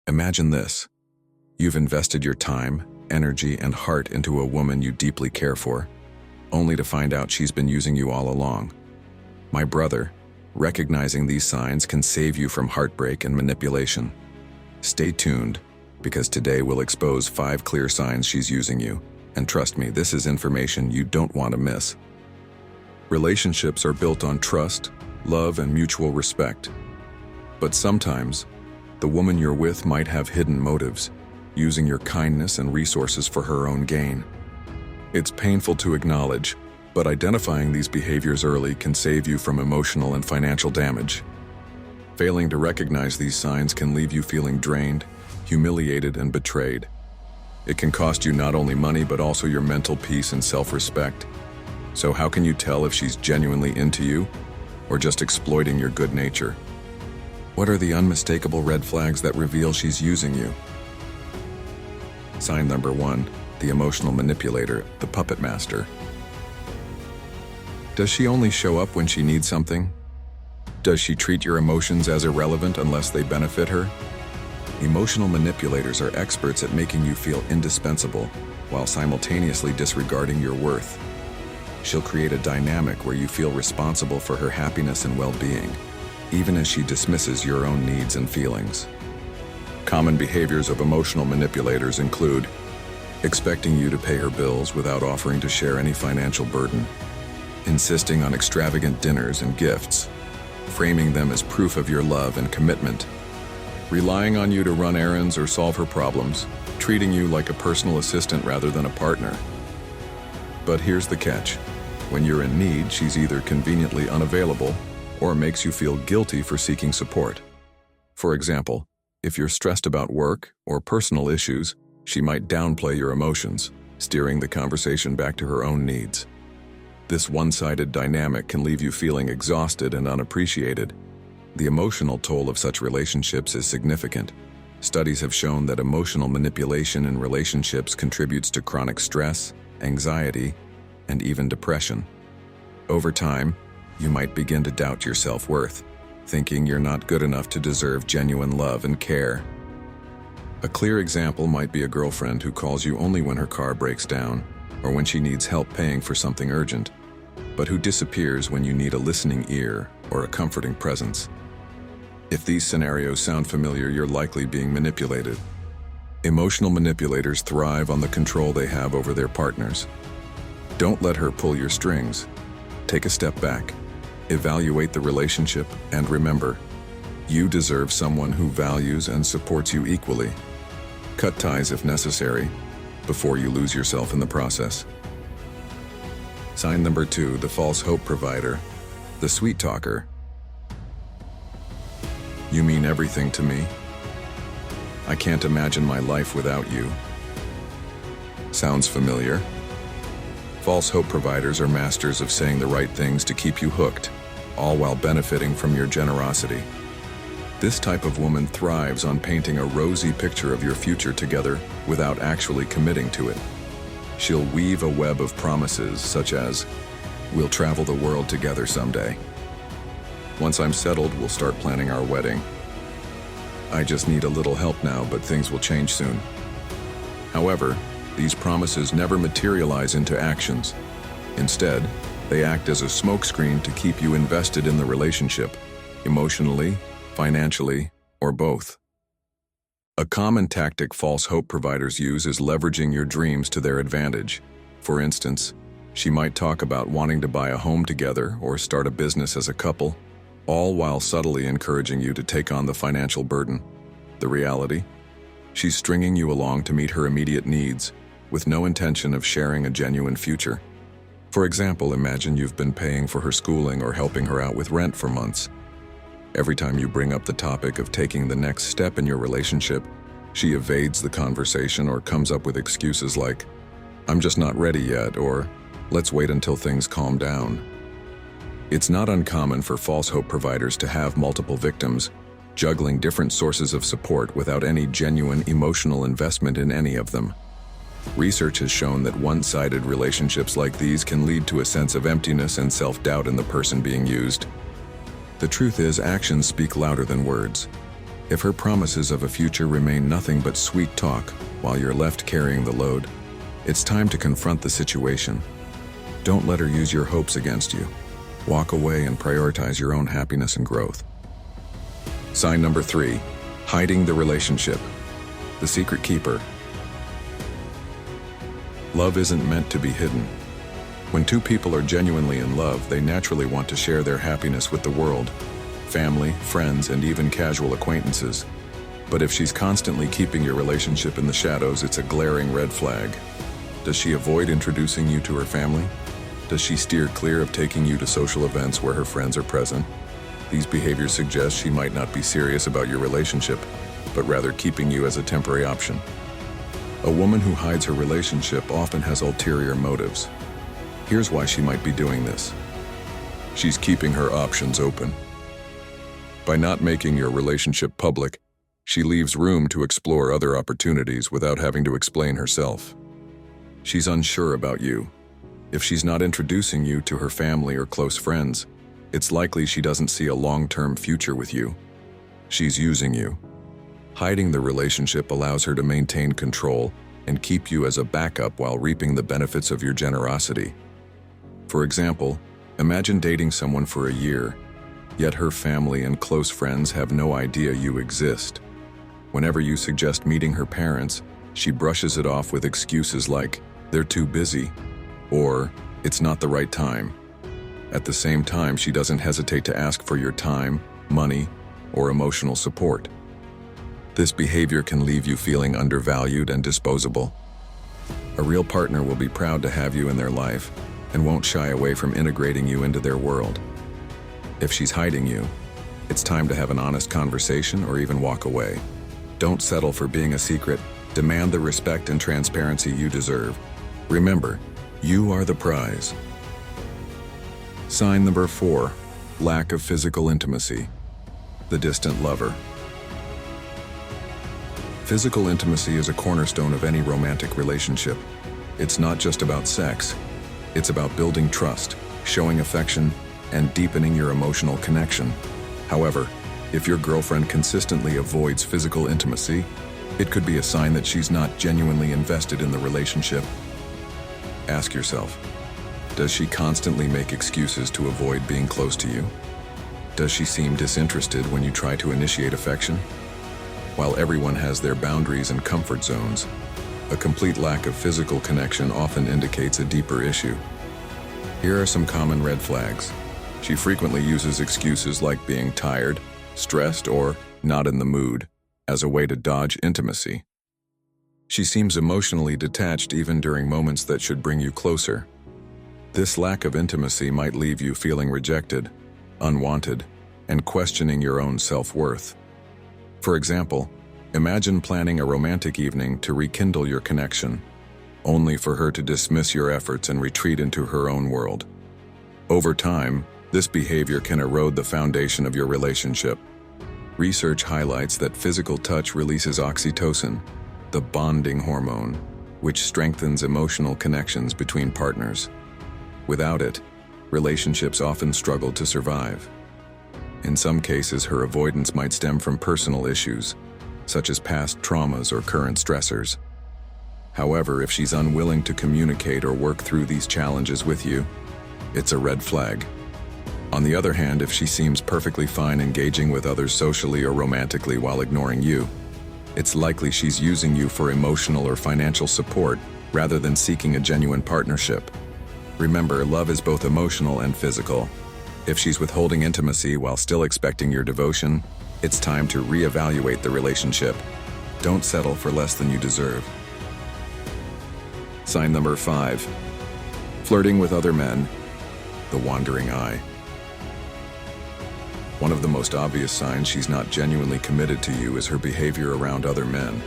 Imagine this. You've invested your time, energy, and heart into a woman you deeply care for, only to find out she's been using you all along. My brother, recognizing these signs can save you from heartbreak and manipulation. Stay tuned, because today we'll expose 5 clear signs she's using you, and trust me, this is information you don't want to miss. Relationships are built on trust, love, and mutual respect. But sometimes, the woman you're with might have hidden motives, using your kindness and resources for her own gain. It's painful to acknowledge, but identifying these behaviors early can save you from emotional and financial damage. Failing to recognize these signs can leave you feeling drained, humiliated, and betrayed. It can cost you not only money but also your mental peace and self-respect. So how can you tell if she's genuinely into you or just exploiting your good nature? What are the unmistakable red flags that reveal she's using you? Sign number 1, the emotional manipulator, the puppet master. Does she only show up when she needs something? Does she treat your emotions as irrelevant unless they benefit her? Emotional manipulators are experts at making you feel indispensable while simultaneously disregarding your worth. She'll create a dynamic where you feel responsible for her happiness and well-being, even as she dismisses your own needs and feelings. Common behaviors of emotional manipulators include expecting you to pay her bills without offering to share any financial burden, insisting on extravagant dinners and gifts, framing them as proof of your love and commitment, relying on you to run errands or solve her problems, treating you like a personal assistant rather than a partner. But here's the catch. When you're in need, she's either conveniently unavailable or makes you feel guilty for seeking support. For example, if you're stressed about work or personal issues, she might downplay your emotions, steering the conversation back to her own needs. This one-sided dynamic can leave you feeling exhausted and unappreciated. The emotional toll of such relationships is significant. Studies have shown that emotional manipulation in relationships contributes to chronic stress, anxiety, and even depression. Over time, you might begin to doubt your self-worth, thinking you're not good enough to deserve genuine love and care. A clear example might be a girlfriend who calls you only when her car breaks down or when she needs help paying for something urgent, but who disappears when you need a listening ear or a comforting presence. If these scenarios sound familiar, you're likely being manipulated. Emotional manipulators thrive on the control they have over their partners. Don't let her pull your strings. Take a step back, evaluate the relationship, and remember, you deserve someone who values and supports you equally. Cut ties if necessary, before you lose yourself in the process. Sign number 2, the false hope provider, the sweet talker. You mean everything to me. I can't imagine my life without you. Sounds familiar? False hope providers are masters of saying the right things to keep you hooked, all while benefiting from your generosity. This type of woman thrives on painting a rosy picture of your future together without actually committing to it. She'll weave a web of promises such as, "We'll travel the world together someday. Once I'm settled, we'll start planning our wedding. I just need a little help now, but things will change soon." However, these promises never materialize into actions. Instead, they act as a smokescreen to keep you invested in the relationship, emotionally, financially, or both. A common tactic false hope providers use is leveraging your dreams to their advantage. For instance, she might talk about wanting to buy a home together or start a business as a couple, all while subtly encouraging you to take on the financial burden. The reality? She's stringing you along to meet her immediate needs, with no intention of sharing a genuine future. For example, imagine you've been paying for her schooling or helping her out with rent for months. Every time you bring up the topic of taking the next step in your relationship, she evades the conversation or comes up with excuses like, "I'm just not ready yet," or "Let's wait until things calm down." It's not uncommon for false hope providers to have multiple victims, juggling different sources of support without any genuine emotional investment in any of them. Research has shown that one-sided relationships like these can lead to a sense of emptiness and self-doubt in the person being used. The truth is, actions speak louder than words. If her promises of a future remain nothing but sweet talk while you're left carrying the load, it's time to confront the situation. Don't let her use your hopes against you. Walk away and prioritize your own happiness and growth. Sign number 3, hiding the relationship. The secret keeper. Love isn't meant to be hidden. When two people are genuinely in love, they naturally want to share their happiness with the world, family, friends, and even casual acquaintances. But if she's constantly keeping your relationship in the shadows, it's a glaring red flag. Does she avoid introducing you to her family? Does she steer clear of taking you to social events where her friends are present? These behaviors suggest she might not be serious about your relationship, but rather keeping you as a temporary option. A woman who hides her relationship often has ulterior motives. Here's why she might be doing this. She's keeping her options open. By not making your relationship public, she leaves room to explore other opportunities without having to explain herself. She's unsure about you. If she's not introducing you to her family or close friends, it's likely she doesn't see a long-term future with you. She's using you. Hiding the relationship allows her to maintain control and keep you as a backup while reaping the benefits of your generosity. For example, imagine dating someone for a year, yet her family and close friends have no idea you exist. Whenever you suggest meeting her parents, she brushes it off with excuses like, "They're too busy," or "It's not the right time." At the same time, she doesn't hesitate to ask for your time, money, or emotional support. This behavior can leave you feeling undervalued and disposable. A real partner will be proud to have you in their life and won't shy away from integrating you into their world. If she's hiding you, it's time to have an honest conversation or even walk away. Don't settle for being a secret. Demand the respect and transparency you deserve. Remember, you are the prize. Sign number 4, lack of physical intimacy. The distant lover. Physical intimacy is a cornerstone of any romantic relationship. It's not just about sex. It's about building trust, showing affection, and deepening your emotional connection. However, if your girlfriend consistently avoids physical intimacy, it could be a sign that she's not genuinely invested in the relationship. Ask yourself, does she constantly make excuses to avoid being close to you? Does she seem disinterested when you try to initiate affection? While everyone has their boundaries and comfort zones, a complete lack of physical connection often indicates a deeper issue. Here are some common red flags. She frequently uses excuses like being tired, stressed, or not in the mood as a way to dodge intimacy. She seems emotionally detached even during moments that should bring you closer. This lack of intimacy might leave you feeling rejected, unwanted, and questioning your own self-worth. For example, imagine planning a romantic evening to rekindle your connection, only for her to dismiss your efforts and retreat into her own world. Over time, this behavior can erode the foundation of your relationship. Research highlights that physical touch releases oxytocin, the bonding hormone, which strengthens emotional connections between partners. Without it, relationships often struggle to survive. In some cases, her avoidance might stem from personal issues, such as past traumas or current stressors. However, if she's unwilling to communicate or work through these challenges with you, it's a red flag. On the other hand, if she seems perfectly fine engaging with others socially or romantically while ignoring you, it's likely she's using you for emotional or financial support rather than seeking a genuine partnership. Remember, love is both emotional and physical. If she's withholding intimacy while still expecting your devotion, it's time to reevaluate the relationship. Don't settle for less than you deserve. Sign number 5. Flirting with other men. The wandering eye. One of the most obvious signs she's not genuinely committed to you is her behavior around other men.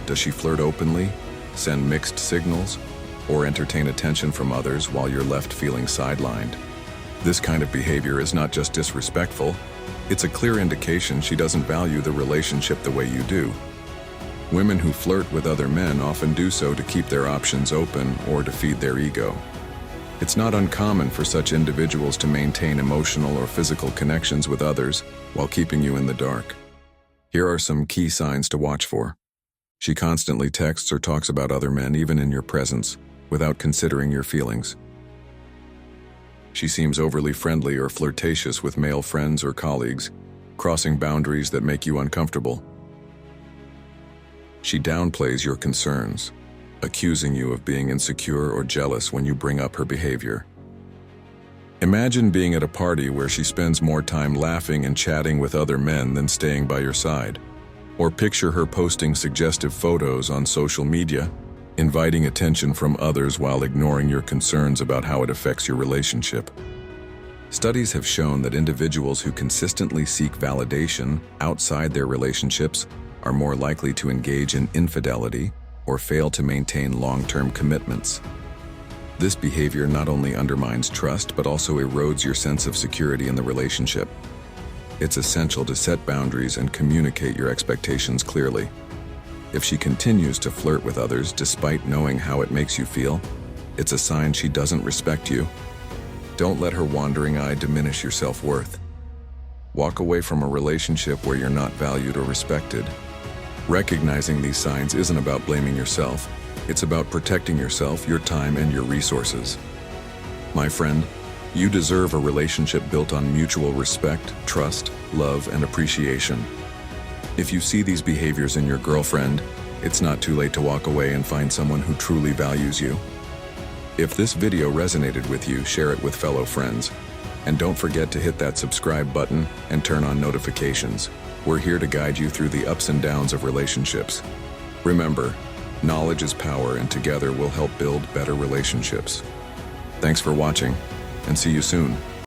Does she flirt openly, send mixed signals, or entertain attention from others while you're left feeling sidelined? This kind of behavior is not just disrespectful, it's a clear indication she doesn't value the relationship the way you do. Women who flirt with other men often do so to keep their options open or to feed their ego. It's not uncommon for such individuals to maintain emotional or physical connections with others while keeping you in the dark. Here are some key signs to watch for. She constantly texts or talks about other men, even in your presence, without considering your feelings. She seems overly friendly or flirtatious with male friends or colleagues, crossing boundaries that make you uncomfortable. She downplays your concerns, accusing you of being insecure or jealous when you bring up her behavior. Imagine being at a party where she spends more time laughing and chatting with other men than staying by your side. Or picture her posting suggestive photos on social media, inviting attention from others while ignoring your concerns about how it affects your relationship. Studies have shown that individuals who consistently seek validation outside their relationships are more likely to engage in infidelity or fail to maintain long-term commitments. This behavior not only undermines trust but also erodes your sense of security in the relationship. It's essential to set boundaries and communicate your expectations clearly. If she continues to flirt with others despite knowing how it makes you feel, it's a sign she doesn't respect you. Don't let her wandering eye diminish your self-worth. Walk away from a relationship where you're not valued or respected. Recognizing these signs isn't about blaming yourself. It's about protecting yourself, your time, and your resources. My friend, you deserve a relationship built on mutual respect, trust, love, and appreciation. If you see these behaviors in your girlfriend, it's not too late to walk away and find someone who truly values you. If this video resonated with you, share it with fellow friends. And don't forget to hit that subscribe button and turn on notifications. We're here to guide you through the ups and downs of relationships. Remember, knowledge is power, and together we'll help build better relationships. Thanks for watching, and see you soon.